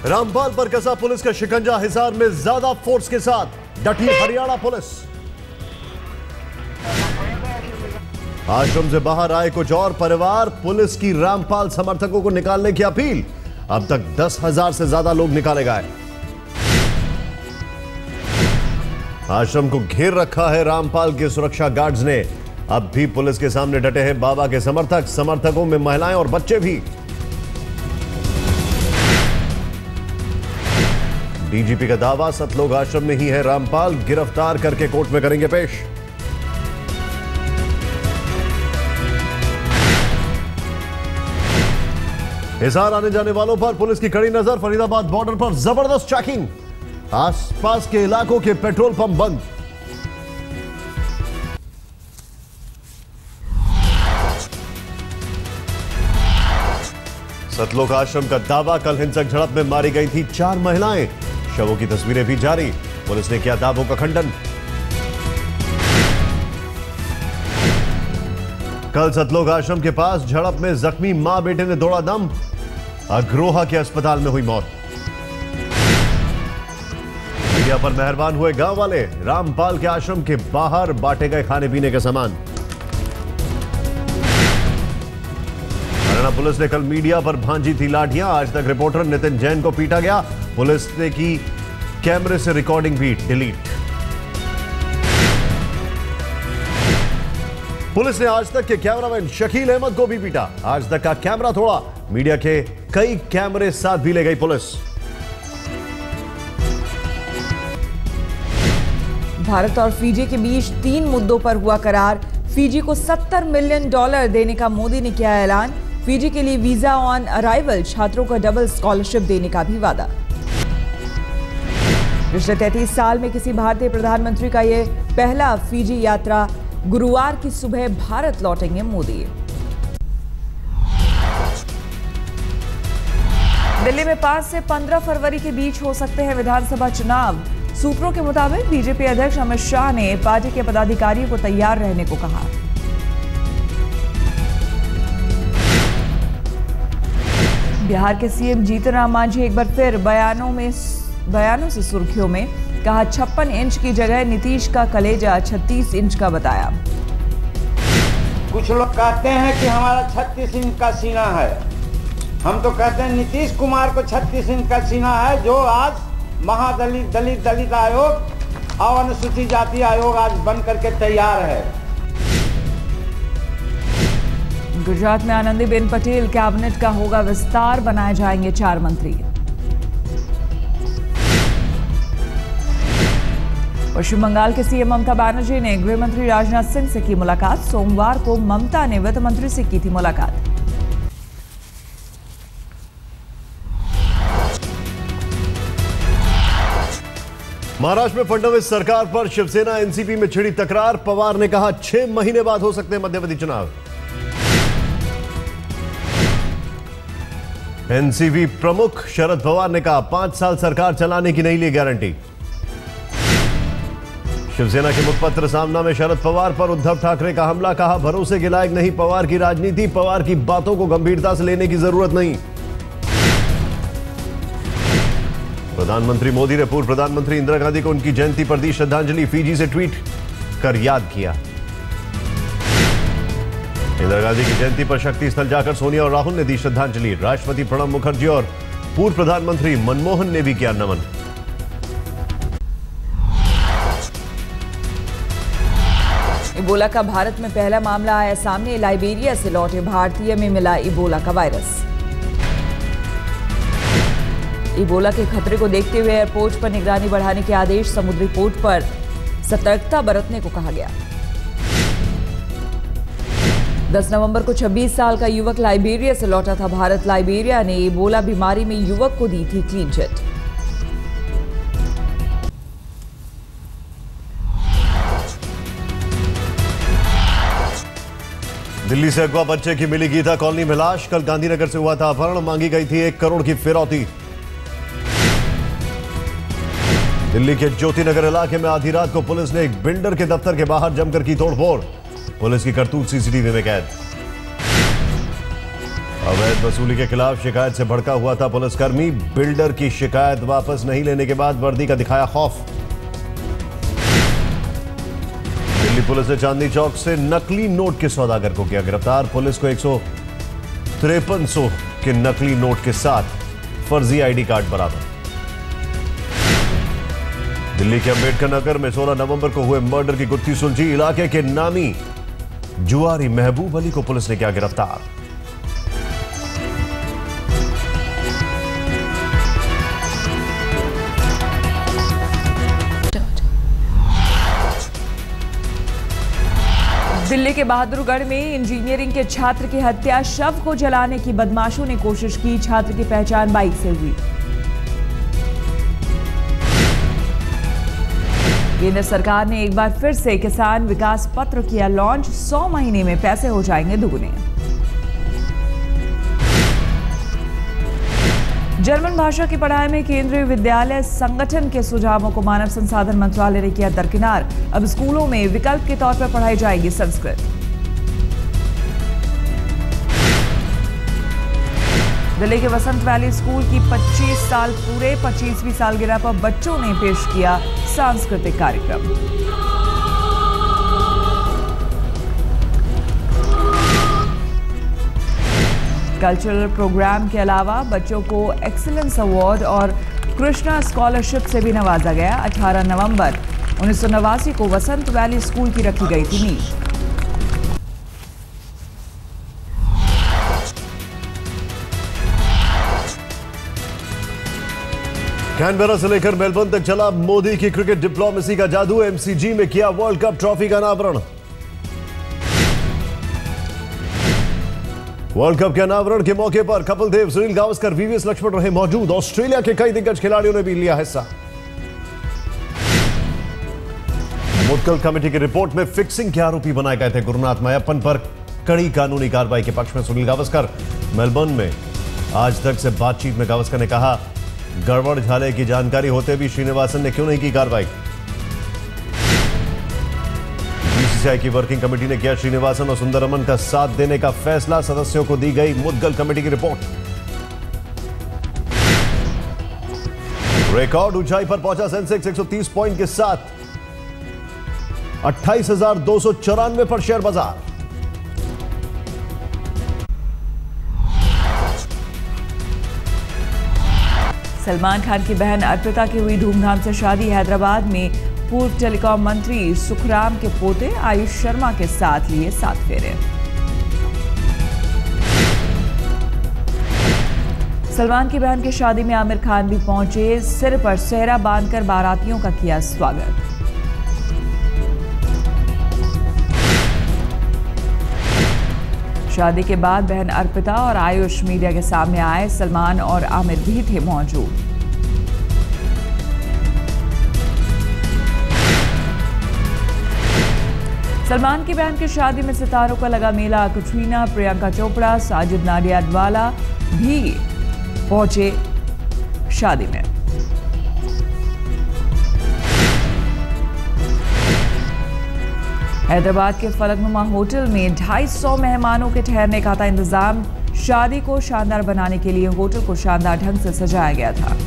रामपाल पर कसा पुलिस का शिकंजा, हिसार में ज्यादा फोर्स के साथ डटी हरियाणा पुलिस। आश्रम से बाहर आए कुछ और परिवार, पुलिस की रामपाल समर्थकों को निकालने की अपील। अब तक 10,000 से ज्यादा लोग निकाले गए। आश्रम को घेर रखा है रामपाल के सुरक्षा गार्ड्स ने। अब भी पुलिस के सामने डटे हैं बाबा के समर्थकों में महिलाएं और बच्चे भी। डीजीपी का दावा, सतलोक आश्रम में ही है रामपाल, गिरफ्तार करके कोर्ट में करेंगे पेश। हिसार आने जाने वालों पर पुलिस की कड़ी नजर, फरीदाबाद बॉर्डर पर जबरदस्त चेकिंग, आसपास के इलाकों के पेट्रोल पंप बंद। सतलोक आश्रम का दावा, कल हिंसक झड़प में मारी गई थी 4 महिलाएं। शवों की तस्वीरें भी जारी, पुलिस ने किया दावों का खंडन। कल सतलोक आश्रम के पास झड़प में जख्मी मां बेटे ने दौड़ा दम, अग्रोहा के अस्पताल में हुई मौत। मीडिया पर मेहरबान हुए गांव वाले, रामपाल के आश्रम के बाहर बांटे गए खाने पीने के सामान। हरियाणा पुलिस ने कल मीडिया पर भांजी थी लाठियां, आज तक रिपोर्टर नितिन जैन को पीटा गया। पुलिस ने की कैमरे से रिकॉर्डिंग भी डिलीट। पुलिस ने आज तक के कैमरामैन शकील अहमद को भी पीटा, आज तक का कैमरा तोड़ा। मीडिया के कई कैमरे साथ भी ले गई पुलिस। भारत और फिजी के बीच 3 मुद्दों पर हुआ करार। फिजी को $70 मिलियन देने का मोदी ने किया ऐलान। फिजी के लिए वीजा ऑन अराइवल, छात्रों को डबल स्कॉलरशिप देने का भी वादा। पिछले 33 साल में किसी भारतीय प्रधानमंत्री का यह पहला फिजी यात्रा। गुरुवार की सुबह भारत लौटेंगे मोदी। दिल्ली में 5 से 15 फरवरी के बीच हो सकते हैं विधानसभा चुनाव। सूत्रों के मुताबिक बीजेपी अध्यक्ष अमित शाह ने पार्टी के पदाधिकारियों को तैयार रहने को कहा। बिहार के सीएम जीतन राम मांझी एक बार फिर बयानों से सुर्खियों में, कहा 56 इंच की जगह नीतीश का कलेजा 36 इंच का बताया। कुछ लोग कहते हैं कि हमारा 36 इंच का सीना है, हम तो कहते हैं नीतीश कुमार को 36 इंच का सीना है, जो आज दलित आयोग और अनुसूचित जाति आयोग आज बन करके तैयार है। गुजरात में आनंदीबेन पटेल कैबिनेट का होगा विस्तार, बनाए जाएंगे 4 मंत्री। पश्चिम बंगाल के सीएम ममता बनर्जी ने गृह मंत्री राजनाथ सिंह से की मुलाकात। सोमवार को ममता ने वित्त मंत्री से की थी मुलाकात। महाराष्ट्र में फडणवीस सरकार पर शिवसेना एनसीपी में छिड़ी तकरार। पवार ने कहा 6 महीने बाद हो सकते हैं मध्यवर्ती चुनाव। एनसीपी प्रमुख शरद पवार ने कहा 5 साल सरकार चलाने की नहीं ली गारंटी। शिवसेना के मुखपत्र सामना में शरद पवार पर उद्धव ठाकरे का हमला, कहा भरोसे के लायक नहीं पवार की राजनीति, पवार की बातों को गंभीरता से लेने की जरूरत नहीं। प्रधानमंत्री मोदी ने पूर्व प्रधानमंत्री इंदिरा गांधी को उनकी जयंती पर दी श्रद्धांजलि, फिजी से ट्वीट कर याद किया। इंदिरा गांधी की जयंती पर शक्ति स्थल जाकर सोनिया और राहुल ने दी श्रद्धांजलि। राष्ट्रपति प्रणब मुखर्जी और पूर्व प्रधानमंत्री मनमोहन ने भी किया नमन। इबोला का भारत में पहला मामला आया सामने। लाइबेरिया से लौटे भारतीय में मिला इबोला का वायरस। इबोला के खतरे को देखते हुए एयरपोर्ट पर निगरानी बढ़ाने के आदेश, समुद्री पोर्ट पर सतर्कता बरतने को कहा गया। 10 नवंबर को 26 साल का युवक लाइबेरिया से लौटा था भारत। लाइबेरिया ने इबोला बीमारी में युवक को दी थी क्लीन चिट। दिल्ली से अगवा बच्चे की मिली गीता कॉलोनी में लाश। कल गांधीनगर से हुआ था अपहरण, मांगी गई थी 1 करोड़ की फिरौती। दिल्ली के ज्योतिनगर इलाके में आधी रात को पुलिस ने एक बिल्डर के दफ्तर के बाहर जमकर की तोड़फोड़। पुलिस की करतूत सीसीटीवी में कैद। अवैध वसूली के खिलाफ शिकायत से भड़का हुआ था पुलिसकर्मी। बिल्डर की शिकायत वापस नहीं लेने के बाद वर्दी का दिखाया खौफ। दिल्ली पुलिस ने चांदनी चौक से नकली नोट के सौदागर को किया गिरफ्तार। पुलिस को 153 के नकली नोट के साथ फर्जी आईडी कार्ड बरामद। दिल्ली के अंबेडकर नगर में 16 नवंबर को हुए मर्डर की गुत्थी सुलझी। इलाके के नामी जुआरी महबूब अली को पुलिस ने किया गिरफ्तार। दिल्ली के बहादुरगढ़ में इंजीनियरिंग के छात्र की हत्या। शव को जलाने की बदमाशों ने कोशिश की। छात्र की पहचान बाइक से हुई। केंद्र सरकार ने एक बार फिर से किसान विकास पत्र किया लॉन्च। 100 महीने में पैसे हो जाएंगे दुगने। जर्मन भाषा की पढ़ाई में केंद्रीय विद्यालय संगठन के सुझावों को मानव संसाधन मंत्रालय ने किया दरकिनार। अब स्कूलों में विकल्प के तौर पर पढ़ाई जाएगी संस्कृत। दिल्ली के वसंत वैली स्कूल की 25 साल पूरे 25वीं सालगिरह पर बच्चों ने पेश किया सांस्कृतिक कार्यक्रम। कल्चरल प्रोग्राम के अलावा बच्चों को एक्सीलेंस अवार्ड और कृष्णा स्कॉलरशिप से भी नवाजा गया। 18 नवंबर 1989 को वसंत वैली स्कूल की रखी गई थी नींव। कैनबेरा से लेकर मेलबर्न तक चला मोदी की क्रिकेट डिप्लोमेसी का जादू। एमसीजी में किया वर्ल्ड कप ट्रॉफी का अनावरण। वर्ल्ड कप के अनावरण के मौके पर कपिल देव, सुनील गावस्कर, वीवीएस लक्ष्मण रहे मौजूद। ऑस्ट्रेलिया के कई दिग्गज खिलाड़ियों ने भी लिया हिस्सा। मुद्गल कमेटी की रिपोर्ट में फिक्सिंग के आरोपी बनाए गए थे गुरुनाथ मय्यप्पन पर कड़ी कानूनी कार्रवाई के पक्ष में सुनील गावस्कर। मेलबर्न में आज तक से बातचीत में गावस्कर ने कहा, गड़बड़ झाले की जानकारी होते भी श्रीनिवासन ने क्यों नहीं की कार्रवाई। बीसीसीआई की वर्किंग कमेटी ने किया श्रीनिवासन और सुंदरमन का साथ देने का फैसला। सदस्यों को दी गई मुद्गल कमेटी की रिपोर्ट। रिकॉर्ड ऊंचाई पर पहुंचा सेंसेक्स 130 पॉइंट के साथ 28,294 पर शेयर बाजार। सलमान खान की बहन अर्पिता की हुई धूमधाम से शादी। हैदराबाद में पूर्व टेलीकॉम मंत्री सुखराम के पोते आयुष शर्मा के साथ लिए 7 फेरे। सलमान की बहन की शादी में आमिर खान भी पहुंचे। सिर पर सेहरा बांधकर बारातियों का किया स्वागत। शादी के बाद बहन अर्पिता और आयुष मीडिया के सामने आए। सलमान और आमिर भी थे मौजूद। सलमान की बहन की शादी में सितारों का लगा मेला। कटरीना, प्रियंका चोपड़ा, साजिद नाडियाडवाला भी पहुंचे शादी में। हैदराबाद के फलकनुमा होटल में 250 मेहमानों के ठहरने का था इंतजाम। शादी को शानदार बनाने के लिए होटल को शानदार ढंग से सजाया गया था।